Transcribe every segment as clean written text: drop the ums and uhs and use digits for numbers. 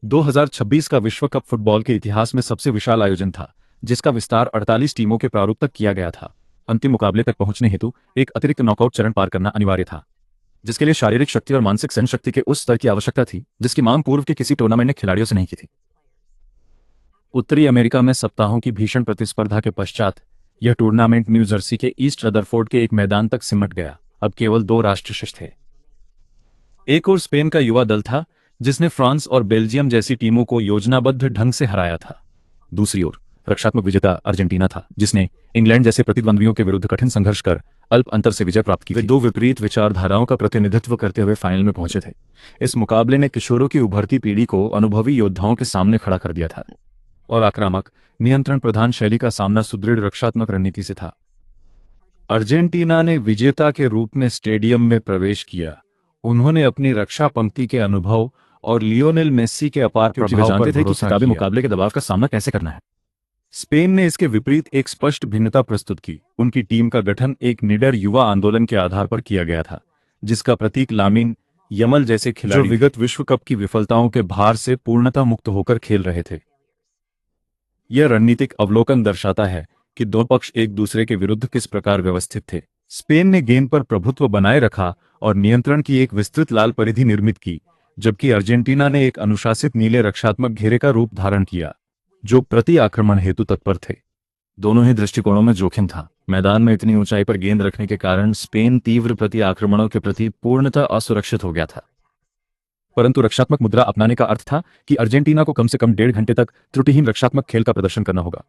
2026 का विश्व cup football के इतिहास में सबसे विशाल आयोजन था, जिसका विस्तार 48 टीमों के प्रारूप तक किया गया था। अंतिम मुकाबले तक पहुंचने हेतु एक अतिरिक्त नॉकआउट चरण पार करना अनिवार्य था, जिसके लिए शारीरिक शक्ति और मानसिक सहनशक्ति के उस स्तर की आवश्यकता थी जिसकी मांग पूर्व के किसी टूर्नामेंट ने खिलाड़ियों से नहीं की थी। उत्तरी अमेरिका में सप्ताहों की भीषण प्रतिस्पर्धा के पश्चात यह टूर्नामेंट न्यू जर्सी के ईस्ट रदरफोर्ड के एक मैदान तक सिमट गया। अब केवल दो राष्ट्र शेष थे। एक और स्पेन का युवा दल था, जिसने फ्रांस और बेल्जियम जैसी टीमों को योजनाबद्ध ढंग से हराया था। दूसरी ओर रक्षात्मक विजेता अर्जेंटीना था, जिसने इंग्लैंड जैसे प्रतिद्वंद्वियों के विरुद्ध कठिन संघर्ष कर अल्प अंतर से विजय प्राप्त की। वे दो विपरीत विचारधाराओं का प्रतिनिधित्व करते हुए फाइनल में पहुंचे थे। इस मुकाबले ने किशोरों की उभरती पीढ़ी को अनुभवी योद्धाओं के सामने खड़ा कर दिया था और आक्रामक, नियंत्रण प्रधान शैली का सामना सुदृढ़ रक्षात्मक रणनीति से था। अर्जेंटीना ने विजेता के रूप में स्टेडियम में प्रवेश किया। उन्होंने अपनी रक्षा पंक्ति के अनुभव और लियोनेल मेस्सी के अपार प्रभाव जानते थे कि खिताबी मुकाबले के दबाव का सामना कैसे करना है। स्पेन ने इसके विपरीत एक स्पष्ट भिन्नता प्रस्तुत की। उनकी टीम का गठन एक निडर युवा आंदोलन के आधार पर किया गया था, जिसका प्रतीक लामिन यमल जैसे खिलाड़ी जो विगत विश्व कप की विफलताओं के भार से पूर्णतः मुक्त होकर खेल रहे थे। यह रणनीतिक अवलोकन दर्शाता है कि दो पक्ष एक दूसरे के विरुद्ध किस प्रकार व्यवस्थित थे। स्पेन ने गेंद पर प्रभुत्व बनाए रखा और नियंत्रण की एक विस्तृत लाल परिधि निर्मित की, जबकि अर्जेंटीना ने एक अनुशासित नीले रक्षात्मक घेरे का रूप धारण किया, जो प्रति आक्रमण हेतु तत्पर थे। दोनों ही दृष्टिकोणों में जोखिम था। मैदान में इतनी ऊंचाई पर गेंद रखने के कारण स्पेन तीव्र प्रति आक्रमणों के प्रति पूर्णतः असुरक्षित हो गया था। परंतु रक्षात्मक मुद्रा अपनाने का अर्थ था कि अर्जेंटीना को कम से कम 1.5 घंटे तक त्रुटिहीन रक्षात्मक खेल का प्रदर्शन करना होगा।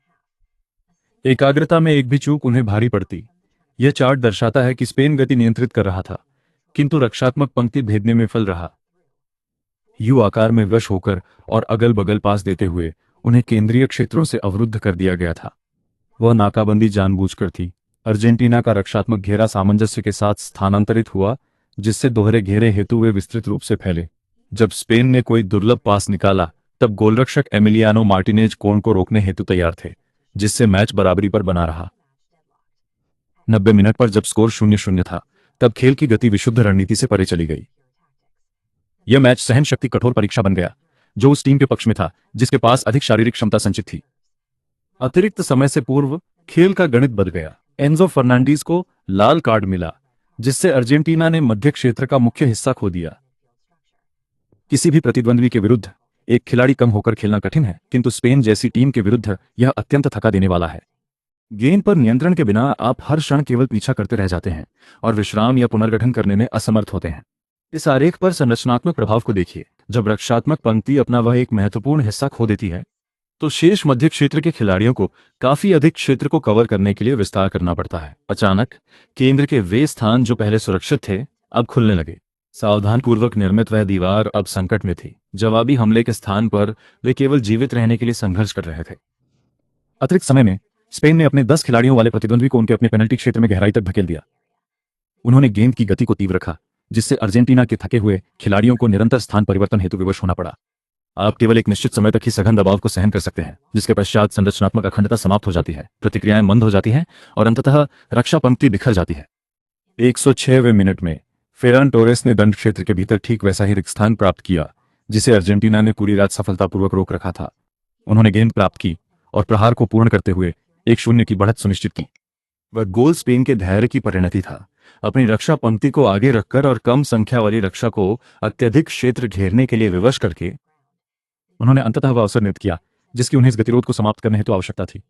एकाग्रता में एक भी चूक उन्हें भारी पड़ती। यह चार्ट दर्शाता है कि स्पेन गति नियंत्रित कर रहा था, किंतु रक्षात्मक पंक्ति भेदने में विफल रहा। यू आकार में वश होकर और अगल बगल पास देते हुए उन्हें केंद्रीय क्षेत्रों से अवरुद्ध कर दिया गया था। वह नाकाबंदी जानबूझकर थी। अर्जेंटीना का रक्षात्मक घेरा सामंजस्य के साथ स्थानांतरित हुआ, जिससे दोहरे घेरे हेतु वे विस्तृत रूप से फैले। जब स्पेन ने कोई दुर्लभ पास निकाला, तब गोलरक्षक एमिलियानो मार्टिनेज कोण को रोकने हेतु तैयार थे, जिससे मैच बराबरी पर बना रहा। 90 मिनट पर जब स्कोर 0-0 था, तब खेल की गति विशुद्ध रणनीति से परे चली गई। यह मैच सहन शक्ति कठोर परीक्षा बन गया, जो उस टीम के पक्ष में था जिसके पास अधिक शारीरिक क्षमता संचित थी। अतिरिक्त समय से पूर्व खेल का गणित बदल गया। एंजो फर्नांडीज को लाल कार्ड मिला, जिससे अर्जेंटीना ने मध्य क्षेत्र का मुख्य हिस्सा खो दिया। किसी भी प्रतिद्वंद्वी के विरुद्ध एक खिलाड़ी कम होकर खेलना कठिन है, किंतु स्पेन जैसी टीम के विरुद्ध यह अत्यंत थका देने वाला है। गेंद पर नियंत्रण के बिना आप हर क्षण केवल पीछा करते रह जाते हैं और विश्राम या पुनर्गठन करने में असमर्थ होते हैं। इस आरेख पर संरचनात्मक प्रभाव को देखिए। जब रक्षात्मक पंक्ति अपना वह एक महत्वपूर्ण हिस्सा खो देती है, तो शेष मध्य क्षेत्र के खिलाड़ियों को काफी अधिक क्षेत्र को कवर करने के लिए विस्तार करना पड़ता है। अचानक केंद्र के वे स्थान जो पहले सुरक्षित थे, अब खुलने लगे। सावधानपूर्वक निर्मित वह दीवार अब संकट में थी। जवाबी हमले के स्थान पर वे केवल जीवित रहने के लिए संघर्ष कर रहे थे। अतिरिक्त समय में स्पेन ने अपने 10 खिलाड़ियों वाले प्रतिद्वंद्वी को उनके अपने पेनल्टी क्षेत्र में गहराई तक धकेल दिया। उन्होंने गेंद की गति को तीव्र रखा, जिससे अर्जेंटीना के थके हुए खिलाड़ियों को निरंतर स्थान परिवर्तन हेतु विवश होना पड़ा। आप केवल एक निश्चित समय तक ही सघन दबाव को सहन कर सकते हैं, जिसके पश्चात संरचनात्मक अखंडता समाप्त हो जाती है, प्रतिक्रियाएं मंद हो जाती हैं और अंततः रक्षा पंक्ति बिखर जाती है। 106वें मिनट में फेरान टोरेस ने दंड क्षेत्र के भीतर ठीक वैसा ही रिक्त स्थान प्राप्त किया, जिसे अर्जेंटीना ने पूरी रात सफलतापूर्वक रोक रखा था। उन्होंने गेंद प्राप्त की और प्रहार को पूर्ण करते हुए 1-0 की बढ़त सुनिश्चित की। वह गोल स्पेन के धैर्य की परिणति था। अपनी रक्षा पंक्ति को आगे रखकर और कम संख्या वाली रक्षा को अत्यधिक क्षेत्र घेरने के लिए विवश करके उन्होंने अंततः वह अवसर निर्मित किया जिसकी उन्हें इस गतिरोध को समाप्त करने हेतु आवश्यकता थी।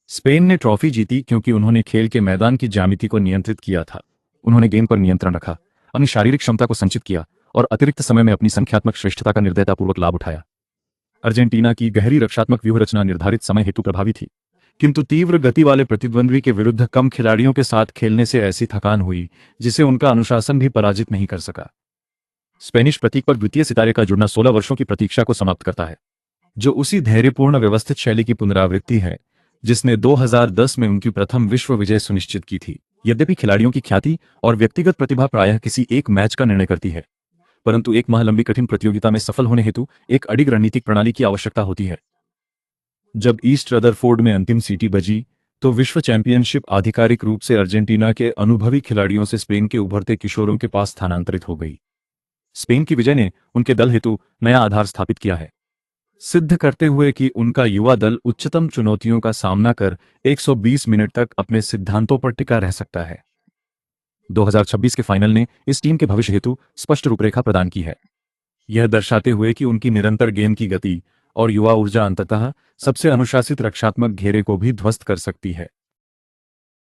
स्पेन ने ट्रॉफी जीती क्योंकि उन्होंने खेल के मैदान की ज्यामिति को नियंत्रित किया था। उन्होंने गेंद पर नियंत्रण रखा, अपनी शारीरिक क्षमता को संचित किया और अतिरिक्त समय में अपनी संख्यात्मक श्रेष्ठता का निर्दयतापूर्वक लाभ उठाया। अर्जेंटीना की गहरी रक्षात्मक व्यूह रचना निर्धारित समय हेतु प्रभावी थी, किंतु तीव्र गति वाले प्रतिद्वंद्वी के विरुद्ध कम खिलाड़ियों के साथ खेलने से ऐसी थकान हुई जिसे उनका अनुशासन भी पराजित नहीं कर सका। स्पेनिश प्रतीक पर द्वितीय सितारे का जुड़ना 16 वर्षों की प्रतीक्षा को समाप्त करता है, जो उसी धैर्यपूर्ण व्यवस्थित शैली की पुनरावृत्ति है जिसने 2010 में उनकी प्रथम विश्व विजय सुनिश्चित की थी। यद्यपि खिलाड़ियों की ख्याति और व्यक्तिगत प्रतिभा प्रायः किसी एक मैच का निर्णय करती है, परंतु एक माह लंबी कठिन प्रतियोगिता में सफल होने हेतु एक अडिग रणनीतिक प्रणाली की आवश्यकता होती है। जब ईस्ट रदरफोर्ड में अंतिम सीटी बजी, तो विश्व चैंपियनशिप आधिकारिक रूप से अर्जेंटीना के अनुभवी खिलाड़ियों से स्पेन के उभरते किशोरों के पास स्थानांतरित हो गई। स्पेन की विजय ने उनके दल हेतु नया आधार स्थापित किया है, सिद्ध करते हुए कि उनका युवा दल उच्चतम चुनौतियों का सामना कर 120 मिनट तक अपने सिद्धांतों पर टिका रह सकता है। 2026 के फाइनल ने इस टीम के भविष्य हेतु स्पष्ट रूपरेखा प्रदान की है, यह दर्शाते हुए कि उनकी निरंतर गेंद की गति और युवा ऊर्जा अंततः सबसे अनुशासित रक्षात्मक घेरे को भी ध्वस्त कर सकती है।